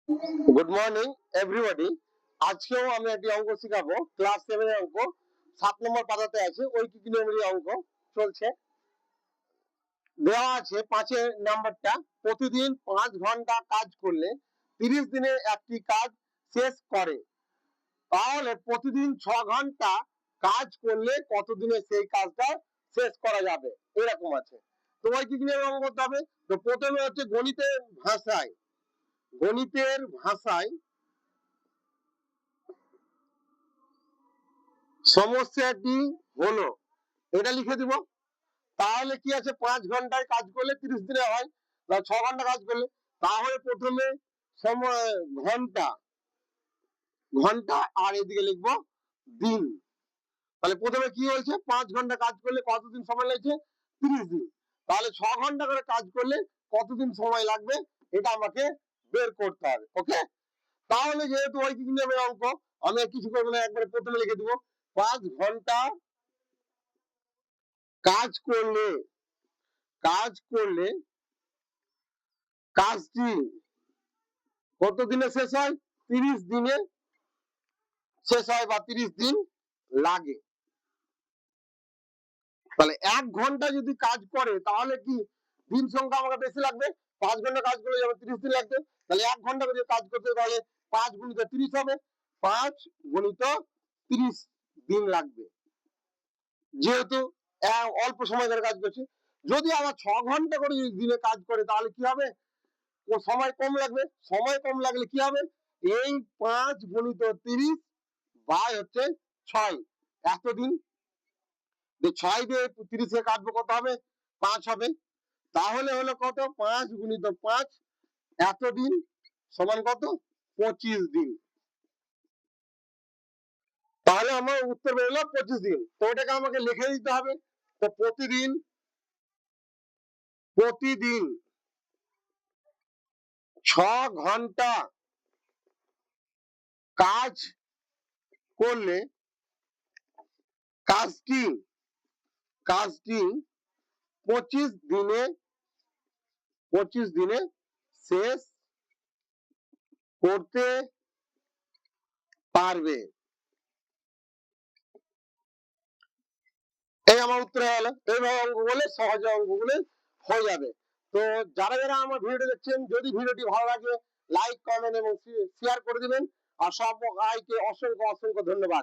Good morning everybody. আজকেও আমি একটি অঙ্ক শিখাবো, ক্লাস 7 এর অঙ্ক। 7 নম্বর পাতাতে আছে ঐকিক নিয়মের অঙ্ক চলছে। দেওয়া আছে 5 নাম্বারটা, প্রতিদিন 5 ঘন্টা কাজ করলে 30 দিনে একটি কাজ শেষ করে। তাহলে প্রতিদিন 6 ঘন্টা কাজ করলে কত দিনে সেই কাজটা শেষ করা যাবে, এরকম আছে। তো ঐকিক নিয়মের অঙ্ক করতে হবে। তো প্রথমে হচ্ছে গণিতের ভাষায় সমস্যাটি হলো, এটা লিখে দিব। তাহলে কি আছে, 5 ঘন্টায় কাজ করলে 30 দিনে হয়, বা 6 ঘন্টা কাজ করলে। তাহলে প্রথমে সময় ঘন্টা, ঘন্টা আর এদিকে লিখবো দিন। তাহলে প্রথমে কি হয়েছে, 5 ঘন্টা কাজ করলে কতদিন সময় লাগছে, 30 দিন। তাহলে 6 ঘন্টা করে কাজ করলে কতদিন সময় লাগবে, এটা আমাকে বের করতে হবে। ওকে, তাহলে যেহেতু ঐকিক নিয়মের অঙ্ক, আমি কিছু করবো না, একবারে প্রথমে লিখে দিব 5 ঘন্টা কাজ করলে কাজটি কত দিনে শেষ হয়, 30 দিনে শেষ হয়, বা 30 দিন লাগে। তাহলে 1 ঘন্টা যদি কাজ করে তাহলে কি দিন সংখ্যা আমাকে বেশি লাগবে, 5 ঘন্টা কাজ করলে যেমন 30 দিন লাগবে। তাহলে 1 ঘন্টা করে কাজ করতে তাহলে 5 গুণিত 30 হবে, 5 গুণিত 30 দিন লাগবে, যেহেতু অল্প সময় ধরে কাজ করছে। যদি আবার 6 ঘন্টা করে দিনে কাজ করে তাহলে কি হবে, ও সময় কম লাগবে। সময় কম লাগলে কি হবে, এই 5 গুণিত 30 বাই হচ্ছে 6, এতদিন। 6 দিয়ে 30 কে কাটবো, কত হবে, 5 হবে। তাহলে হলো কত, 5 গুণিত 5 এতদিন সমান কত, 25 দিন। তাহলে আমার উত্তর বেরোলো 25 দিন। তো ওটাকে আমাকে লিখে দিতে হবে। তো প্রতিদিন 6 ঘন্টা কাজ করলে কাজটি 25 দিনে শেষ করতে পারবে। এই আমার উত্তর হয়ে গেল। এইভাবে অঙ্কগুলো, সহজে অঙ্কগুলো হয়ে যাবে। তো যারা যারা আমার ভিডিও দেখছেন, যদি ভিডিওটি ভালো লাগে লাইক, কমেন্ট এবং শেয়ার করে দিবেন। আর সবাইকে অসংখ্য অসংখ্য ধন্যবাদ।